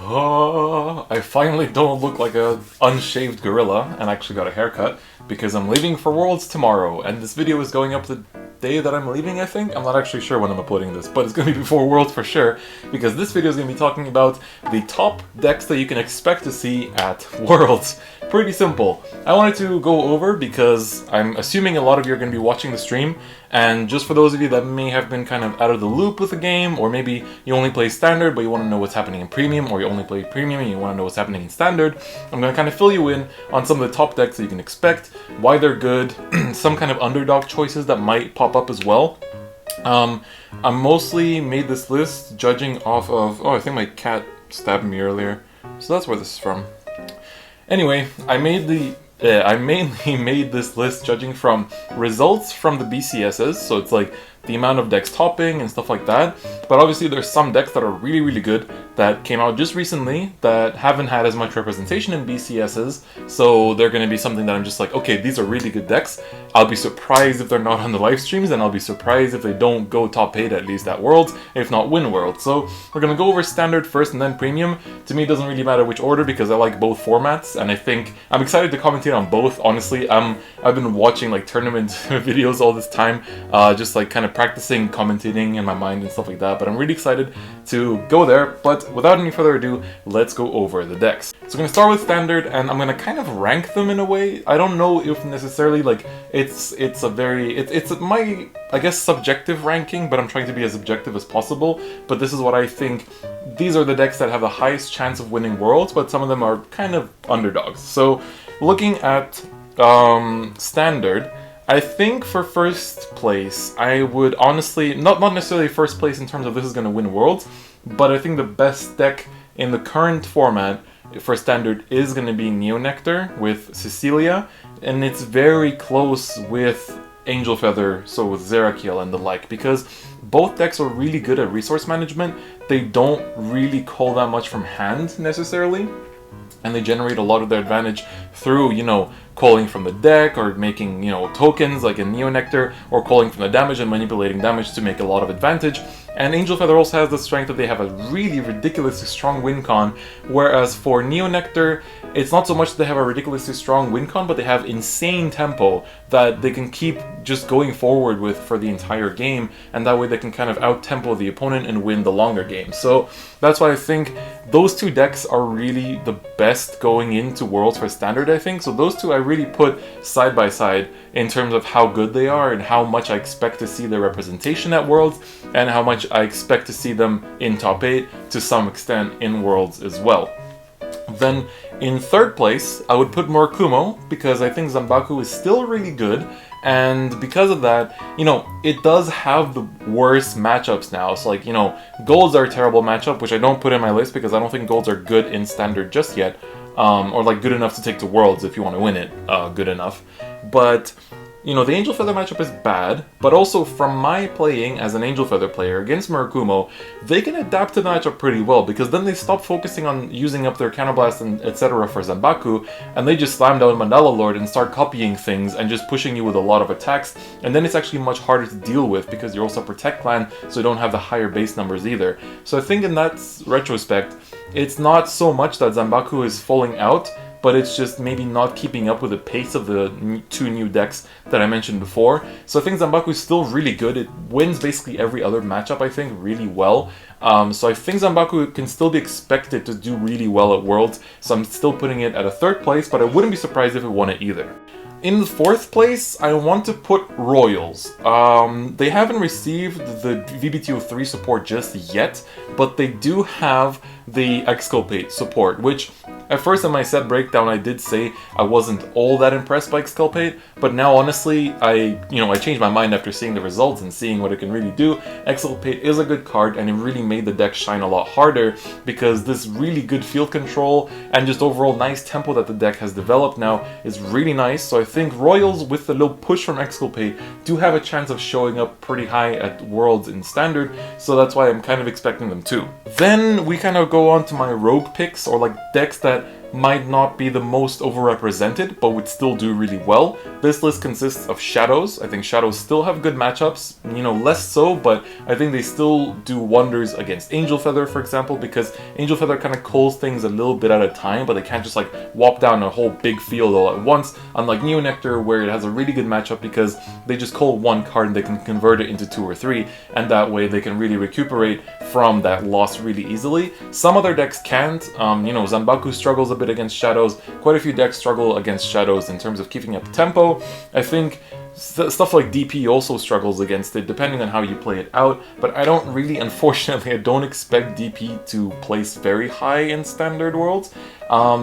I finally don't look like a unshaved gorilla and actually got a haircut because I'm leaving for Worlds tomorrow, and this video is going up the day that I'm leaving, I think? I'm not actually sure when I'm uploading this, but it's going to be before Worlds for sure, because this video is going to be talking about the top decks that you can expect to see at Worlds. Pretty simple. I wanted to go over because I'm assuming a lot of you are going to be watching the stream, and just for those of you that may have been kind of out of the loop with the game, or maybe you only play Standard but you want to know what's happening in Premium, or you only play Premium and you want to know what's happening in Standard, I'm going to kind of fill you in on some of the top decks that you can expect, why they're good, some kind of underdog choices that might pop up as well. I mostly made this list judging off of... Oh, I think my cat stabbed me earlier, so that's where this is from. Anyway, I mainly made this list judging from results from the BCSs, so it's like the amount of decks topping and stuff like that. But obviously there's some decks that are really, really good that came out just recently that haven't had as much representation in BCSs, so they're going to be something that I'm just like, okay, these are really good decks. I'll be surprised if they're not on the live streams, and I'll be surprised if they don't go top 8 at least at Worlds, if not win Worlds. So we're going to go over Standard first and then Premium. To me, it doesn't really matter which order because I like both formats, and I think I'm excited to commentate on both, honestly. I've been watching like tournament videos all this time, just like kind of practicing commentating in my mind and stuff like that, but I'm really excited to go there. But without any further ado, let's go over the decks. So I'm going to start with Standard, and I'm going to kind of rank them in a way. I don't know if necessarily like it's my, I guess, subjective ranking, but I'm trying to be as objective as possible. But this is what I think. These are the decks that have the highest chance of winning Worlds, but some of them are kind of underdogs. So looking at Standard, I think for first place, I would honestly, not necessarily first place in terms of this is going to win Worlds, but I think the best deck in the current format for Standard is going to be Neonectar with Cecilia, and it's very close with Angel Feather, so with Zerakiel and the like, because both decks are really good at resource management. They don't really call that much from hand necessarily, and they generate a lot of their advantage through, you know, calling from the deck or making, you know, tokens like in Neonectar, or calling from the damage and manipulating damage to make a lot of advantage. And Angel Feather also has the strength that they have a really ridiculously strong win con, whereas for Neonectar, it's not so much that they have a ridiculously strong win con, but they have insane tempo that they can keep just going forward with for the entire game, and that way they can kind of out-tempo the opponent and win the longer game. So that's why I think those two decks are really the best going into Worlds for Standard, I think. So those two I really put side by side in terms of how good they are and how much I expect to see their representation at Worlds, and how much I expect to see them in top 8 to some extent in Worlds as well. Then in third place, I would put Murakumo, because I think Zanbaku is still really good, and because of that, you know, it does have the worst matchups now. So like, you know, Golds are a terrible matchup, which I don't put in my list because I don't think Golds are good in Standard just yet, or like good enough to take to Worlds if you want to win it, good enough. But you know, the Angel Feather matchup is bad, but also from my playing as an Angel Feather player against Murakumo, they can adapt to the matchup pretty well, because then they stop focusing on using up their Counterblast and etc. for Zanbaku, and they just slam down Mandala Lord and start copying things and just pushing you with a lot of attacks, and then it's actually much harder to deal with because you're also a Protect clan, so you don't have the higher base numbers either. So I think in that retrospect, it's not so much that Zanbaku is falling out, but it's just maybe not keeping up with the pace of the two new decks that I mentioned before. So I think Zanbaku is still really good. It wins basically every other matchup, I think, really well. So I think Zanbaku can still be expected to do really well at Worlds, so I'm still putting it at a third place, but I wouldn't be surprised if it won it either. In the fourth place, I want to put Royals. They haven't received the VBTO3 support just yet, but they do have the Exculpate support, which at first in my set breakdown I did say I wasn't all that impressed by Exculpate, but now honestly I changed my mind after seeing the results and seeing what it can really do. Exculpate is a good card, and it really made the deck shine a lot harder because this really good field control and just overall nice tempo that the deck has developed now is really nice. So I think Royals with a little push from Exculpate do have a chance of showing up pretty high at Worlds in Standard, so that's why I'm kind of expecting them too. Then we kind of go on to my rogue picks, or like decks that might not be the most overrepresented, but would still do really well. This list consists of Shadows. I think Shadows still have good matchups, you know, less so, but I think they still do wonders against Angel Feather, for example, because Angel Feather kind of culls things a little bit at a time, but they can't just like whop down a whole big field all at once, unlike Neo Nectar, where it has a really good matchup because they just cull one card and they can convert it into 2 or 3, and that way they can really recuperate from that loss really easily. Some other decks can't. You know, Zanbaku struggles a bit against Shadows. Quite a few decks struggle against Shadows in terms of keeping up the tempo. I think stuff like DP also struggles against it, depending on how you play it out, but I don't really, unfortunately, I don't expect DP to place very high in Standard Worlds,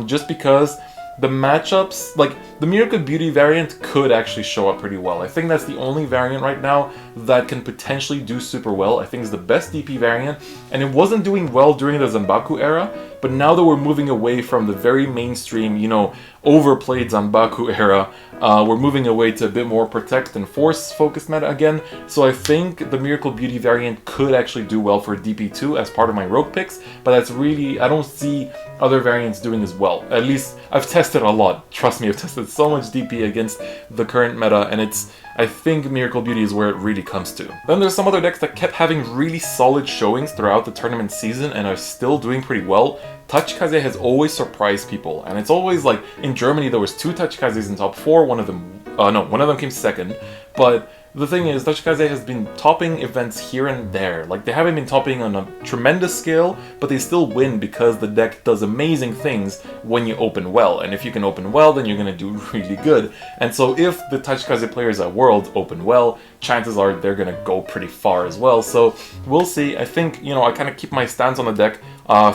just because the matchups, like the Miracle Beauty variant could actually show up pretty well. I think that's the only variant right now that can potentially do super well. I think it's the best DP variant, and it wasn't doing well during the Zanbaku era, but now that we're moving away from the very mainstream, you know, overplayed Zanbaku era, we're moving away to a bit more Protect and Force focused meta again, so I think the Miracle Beauty variant could actually do well for DP2 as part of my rogue picks, but that's really, I don't see other variants doing as well. At least I've tested a lot. Trust me, I've tested so much DP against the current meta, and I think Miracle Beauty is where it really comes to. Then there's some other decks that kept having really solid showings throughout the tournament season and are still doing pretty well. Tachikaze has always surprised people, and it's always like, in Germany there was 2 Tachikazes in top 4, one of them came second, but the thing is, Tachikaze has been topping events here and there. Like, they haven't been topping on a tremendous scale, but they still win because the deck does amazing things when you open well. And if you can open well, then you're going to do really good. And so if the Tachikaze players at Worlds open well, chances are they're going to go pretty far as well. So we'll see. I think, you know, I kind of keep my stance on the deck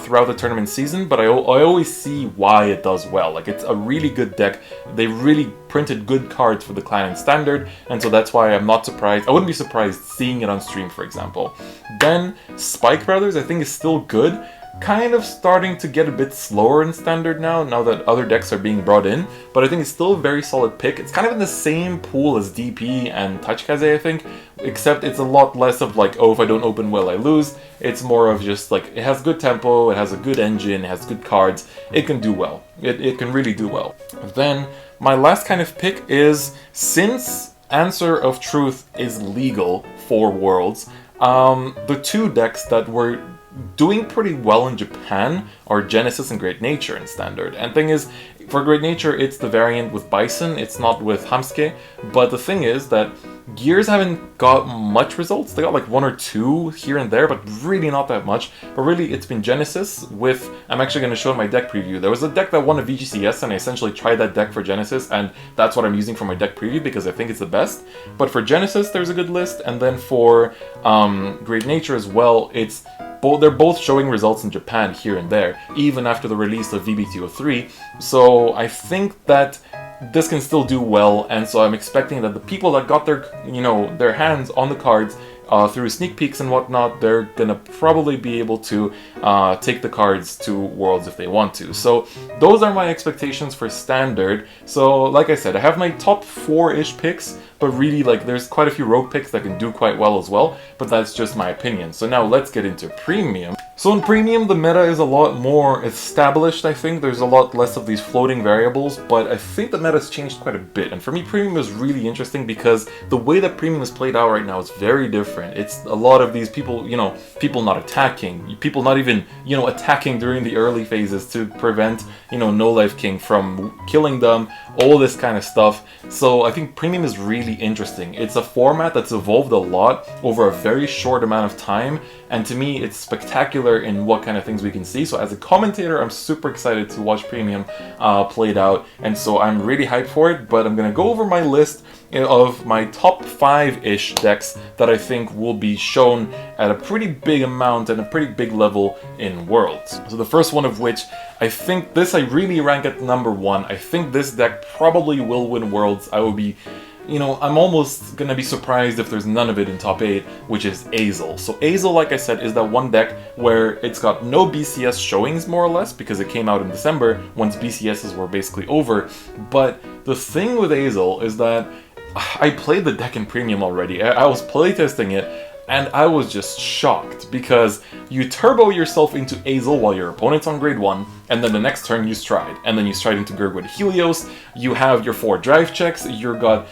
throughout the tournament season, but I always see why it does well. Like, it's a really good deck. They really printed good cards for the clan and Standard, and so that's why I'm not surprised. I wouldn't be surprised seeing it on stream, for example. Then Spike Brothers I think is still good. Kind of starting to get a bit slower in Standard now that other decks are being brought in, but I think it's still a very solid pick. It's kind of in the same pool as DP and Tachikaze, I think, except it's a lot less of like, oh, if I don't open well, I lose. It's more of just like, it has good tempo, it has a good engine, it has good cards, it can do well. It can really do well. Then, my last kind of pick is, since Answer of Truth is legal for Worlds, the 2 decks that were doing pretty well in Japan are Genesis and Great Nature in Standard. And thing is, for Great Nature, it's the variant with Bison, it's not with Hamsuke, but the thing is that Gears haven't got much results. They got like 1 or 2 here and there, but really not that much. But really, it's been Genesis with, I'm actually going to show my deck preview. There was a deck that won a VGCS, and I essentially tried that deck for Genesis, and that's what I'm using for my deck preview because I think it's the best. But for Genesis, there's a good list, and then for Great Nature as well, they're both showing results in Japan here and there, even after the release of VB203. So I think that this can still do well, and so I'm expecting that the people that got their hands on the cards through sneak peeks and whatnot, they're gonna probably be able to take the cards to Worlds if they want to. So those are my expectations for Standard. So like I said, I have my top 4-ish picks, but really, like, there's quite a few rogue picks that can do quite well as well, but that's just my opinion. So now let's get into Premium. So in Premium, the meta is a lot more established, I think. There's a lot less of these floating variables, but I think the meta's changed quite a bit. And for me, Premium is really interesting because the way that Premium is played out right now is very different. It's a lot of these people, people not attacking, people not even, attacking during the early phases to prevent, No Life King from killing them, all this kind of stuff. So I think Premium is really interesting. It's a format that's evolved a lot over a very short amount of time, and to me it's spectacular in what kind of things we can see. So as a commentator, I'm super excited to watch Premium played out, and so I'm really hyped for it. But I'm gonna go over my list of my top 5-ish decks that I think will be shown at a pretty big amount and a pretty big level in Worlds. So the first one of which, I think this I really rank at number 1. I think this deck probably will win Worlds. I will be, I'm almost gonna be surprised if there's none of it in top 8, which is Azel. So Azel, like I said, is that one deck where it's got no BCS showings, more or less, because it came out in December, once BCSs were basically over. But the thing with Azel is that I played the deck in Premium already. I was playtesting it, and I was just shocked because you turbo yourself into Azel while your opponent's on grade 1, and then the next turn you stride, and then you stride into Gurgwid Helios, you have your 4 drive checks, you've got,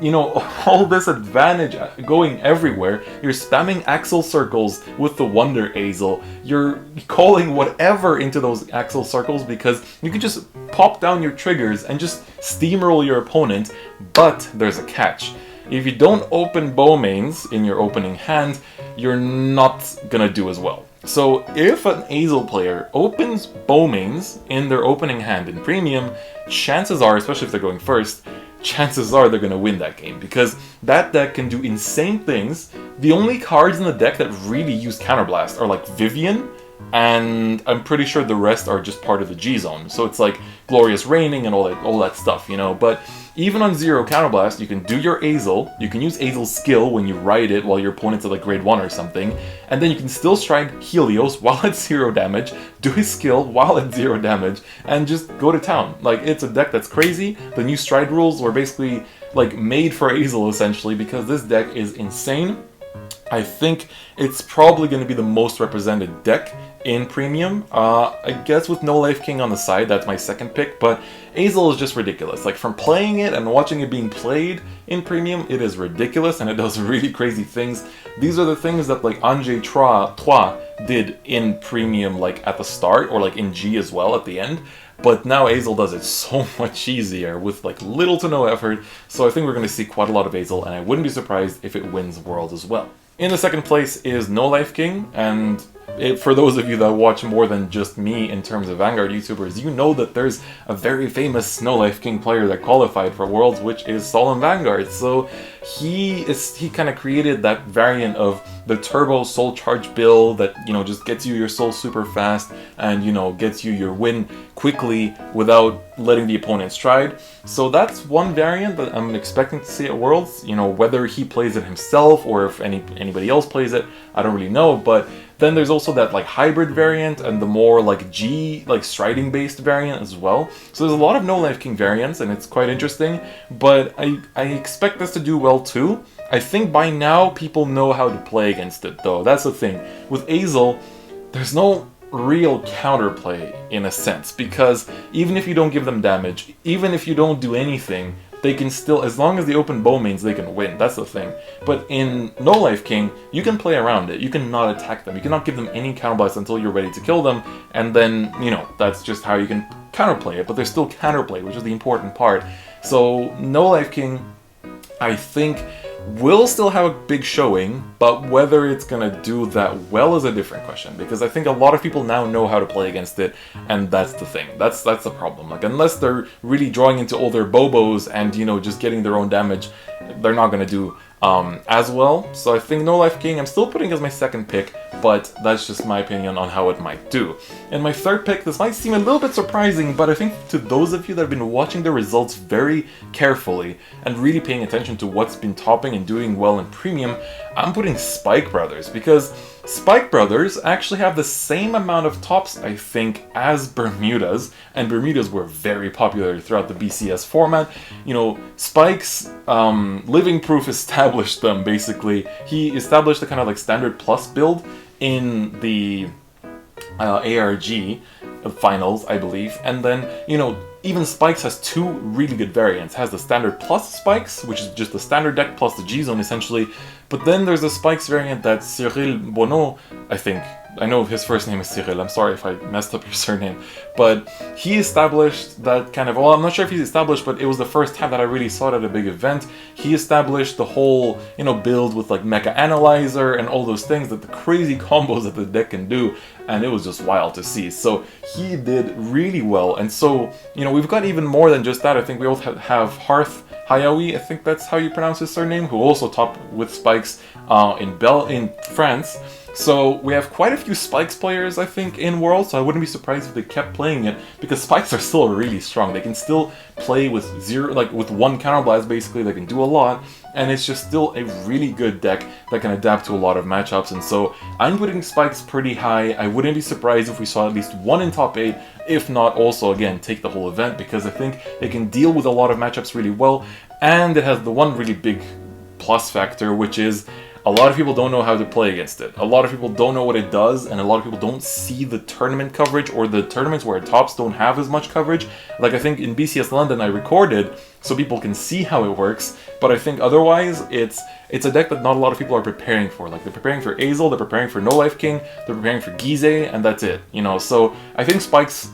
you know, all this advantage going everywhere, you're spamming Axel circles with the Wonder Azel, you're calling whatever into those Axel circles because you can just pop down your triggers and just steamroll your opponent, but there's a catch. If you don't open Bowmains in your opening hand, you're not gonna do as well. So if an Azel player opens Bowmains in their opening hand in Premium, chances are, especially if they're going first, chances are they're gonna win that game, because that deck can do insane things. The only cards in the deck that really use Counterblast are like Vivian, and I'm pretty sure the rest are just part of the G-Zone. So it's like Glorious Reigning and all that stuff, you know, but even on 0 Counterblast, you can do your Azel, you can use Azel's skill when you ride it while your opponent's at like grade 1 or something, and then you can still stride Helios while at 0 damage, do his skill while at 0 damage, and just go to town. Like, it's a deck that's crazy. The new stride rules were basically like made for Azel essentially, because this deck is insane. I think it's probably going to be the most represented deck in Premium. I guess with No Life King on the side, that's my second pick, but Azel is just ridiculous. Like, from playing it and watching it being played in Premium, it is ridiculous and it does really crazy things. These are the things that like Ange Trois did in Premium, like at the start, or like in G as well at the end. But now Azel does it so much easier with like little to no effort, so I think we're going to see quite a lot of Azel, and I wouldn't be surprised if it wins Worlds as well. In the second place is No Life King, and for those of you that watch more than just me in terms of Vanguard YouTubers, you know that there's a very famous No Life King player that qualified for Worlds, which is Solemn Vanguard. So he kind of created that variant of the turbo soul charge build that, you know, just gets you your soul super fast and, you know, gets you your win quickly without letting the opponent stride. So that's one variant that I'm expecting to see at Worlds. You know, whether he plays it himself or if anybody else plays it, I don't really know. But then there's also that like hybrid variant and the more like G, like striding based variant as well. So there's a lot of No Life King variants and it's quite interesting, but I expect this to do well too. I think by now people know how to play against it though. That's the thing. With Azel, there's no real counterplay in a sense, because even if you don't give them damage, even if you don't do anything, they can still, as long as they open Bowmains, they can win. That's the thing. But in No Life King, you can play around it. You cannot attack them. You cannot give them any counterblast until you're ready to kill them, and then, you know, that's just how you can counterplay it. But there's still counterplay, which is the important part. So No Life King, I think, will still have a big showing, but whether it's gonna do that well is a different question, because I think a lot of people now know how to play against it, and that's the thing. That's the problem. Like, unless they're really drawing into all their Bobos and, you know, just getting their own damage, they're not gonna do as well. So I think No Life King I'm still putting as my second pick, but that's just my opinion on how it might do. And my third pick, this might seem a little bit surprising, but I think to those of you that have been watching the results very carefully and really paying attention to what's been topping and doing well in Premium, I'm putting Spike Brothers, because Spike Brothers actually have the same amount of tops, I think, as Bermudas, and Bermudas were very popular throughout the BCS format. You know, Spike's Living Proof established them, basically. He established the kind of like standard plus build in the ARG finals, I believe, and then, you know, even Spikes has two really good variants. It has the standard plus Spikes, which is just the standard deck plus the G-Zone essentially, but then there's a Spikes variant that Cyril Bonneau, I think, I know his first name is Cyril, I'm sorry if I messed up your surname, but he established that kind of, well, I'm not sure if he's established, but it was the first time that I really saw it at a big event. He established the whole, you know, build with like Mecha Analyzer and all those things, that the crazy combos that the deck can do, and it was just wild to see. So he did really well, and so, you know, we've got even more than just that. I think we also have Hearth Hayawi, I think that's how you pronounce his surname, who also topped with Spikes in France. So we have quite a few Spikes players, I think, in Worlds, so I wouldn't be surprised if they kept playing it, because Spikes are still really strong. They can still play with with one counterblast, basically. They can do a lot, and it's just still a really good deck that can adapt to a lot of matchups, and so I'm putting Spikes pretty high. I wouldn't be surprised if we saw at least one in top 8, if not also, again, take the whole event, because I think it can deal with a lot of matchups really well, and it has the one really big plus factor, which is a lot of people don't know how to play against it. A lot of people don't know what it does, and a lot of people don't see the tournament coverage, or the tournaments where tops don't have as much coverage. Like, I think in BCS London I recorded so people can see how it works, but I think otherwise it's a deck that not a lot of people are preparing for. Like, they're preparing for Azel, they're preparing for No Life King, they're preparing for Gizeh, and that's it, you know. So I think Spikes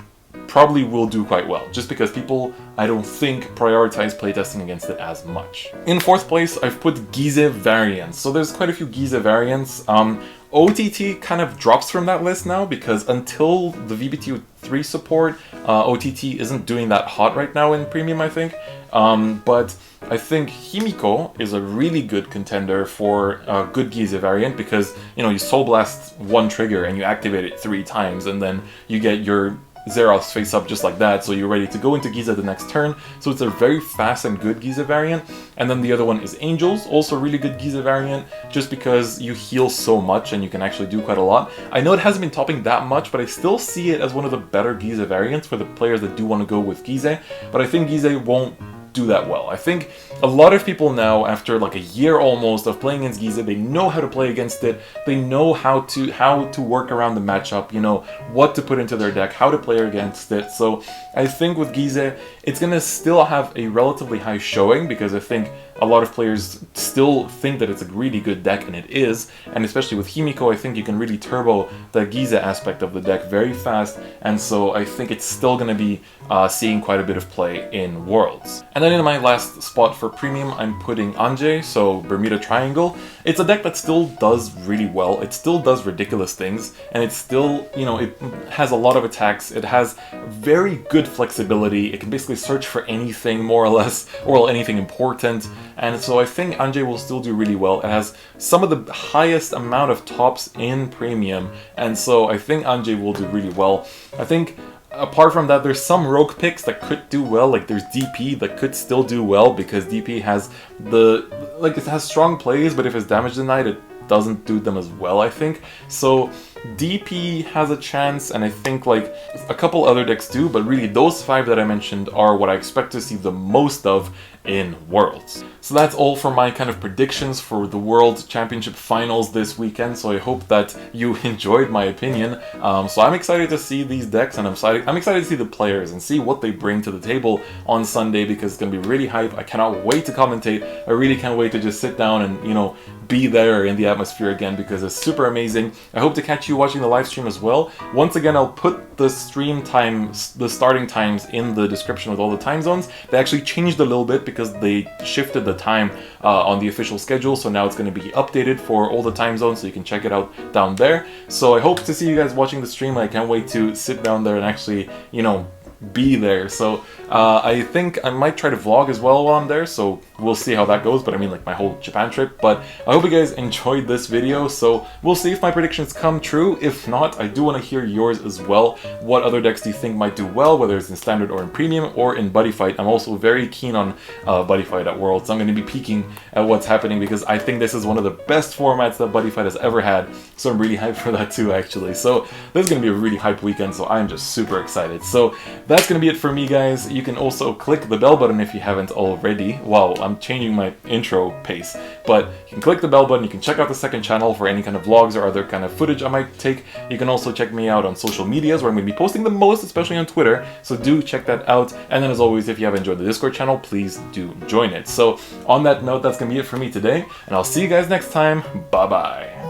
probably will do quite well, just because people, I don't think, prioritize playtesting against it as much. In 4th place, I've put Gizeh variants. So there's quite a few Gizeh variants. OTT kind of drops from that list now, because until the VBT3 support, OTT isn't doing that hot right now in Premium, I think. But I think Himiko is a really good contender for a good Gizeh variant, because, you know, you Soul Blast one trigger and you activate it 3 times, and then you get your Zeros face up just like that, so you're ready to go into Gizeh the next turn. So it's a very fast and good Gizeh variant. And then the other one is Angels, also a really good Gizeh variant, just because you heal so much and you can actually do quite a lot. I know it hasn't been topping that much, but I still see it as one of the better Gizeh variants for the players that do want to go with Gizeh. But I think Gizeh won't do that well. I think a lot of people now, after like a year almost of playing against Gizeh, they know how to play against it, they know how to work around the matchup, you know, what to put into their deck, how to play against it. So I think with Gizeh, it's gonna still have a relatively high showing, because I think a lot of players still think that it's a really good deck, and it is. And especially with Himiko, I think you can really turbo the Gizeh aspect of the deck very fast, and so I think it's still going to be seeing quite a bit of play in Worlds. And then in my last spot for Premium, I'm putting Anje, so Bermuda Triangle. It's a deck that still does really well, it still does ridiculous things, and it's still, you know, it has a lot of attacks, it has very good flexibility, it can basically search for anything more or less, or anything important. And so I think Anje will still do really well. It has some of the highest amount of tops in Premium, and so I think Anje will do really well. I think apart from that, there's some rogue picks that could do well, like there's DP that could still do well, because DP has it has strong plays, but if it's damage denied, it doesn't do them as well, I think. So DP has a chance, and I think like a couple other decks do, but really those 5 that I mentioned are what I expect to see the most of in Worlds. So that's all for my kind of predictions for the World Championship Finals this weekend, so I hope that you enjoyed my opinion. So I'm excited to see these decks, and I'm excited to see the players and see what they bring to the table on Sunday, because it's going to be really hype. I cannot wait to commentate. I really can't wait to just sit down and, you know, be there in the atmosphere again, because it's super amazing. I hope to catch you watching the live stream as well. Once again, I'll put the stream times, the starting times, in the description with all the time zones. They actually changed a little bit because they shifted the time on the official schedule, so now it's going to be updated for all the time zones, so you can check it out down there. So I hope to see you guys watching the stream. I can't wait to sit down there and actually, you know, be there. So I think I might try to vlog as well while I'm there, so we'll see how that goes, but I mean like my whole Japan trip. But I hope you guys enjoyed this video, so we'll see if my predictions come true. If not, I do want to hear yours as well. What other decks do you think might do well, whether it's in Standard or in Premium or in Buddy Fight? I'm also very keen on Buddy Fight at Worlds, so I'm going to be peeking at what's happening, because I think this is one of the best formats that Buddy Fight has ever had, so I'm really hyped for that too, actually. So this is going to be a really hype weekend, so I'm just super excited. So that's going to be it for me, guys. You can also click the bell button if you haven't already. Wow, I'm changing my intro pace. But you can click the bell button, you can check out the second channel for any kind of vlogs or other kind of footage I might take. You can also check me out on social medias, where I'm going to be posting the most, especially on Twitter, so do check that out. And then as always, if you have enjoyed the Discord channel, please do join it. So on that note, that's going to be it for me today, and I'll see you guys next time. Bye-bye.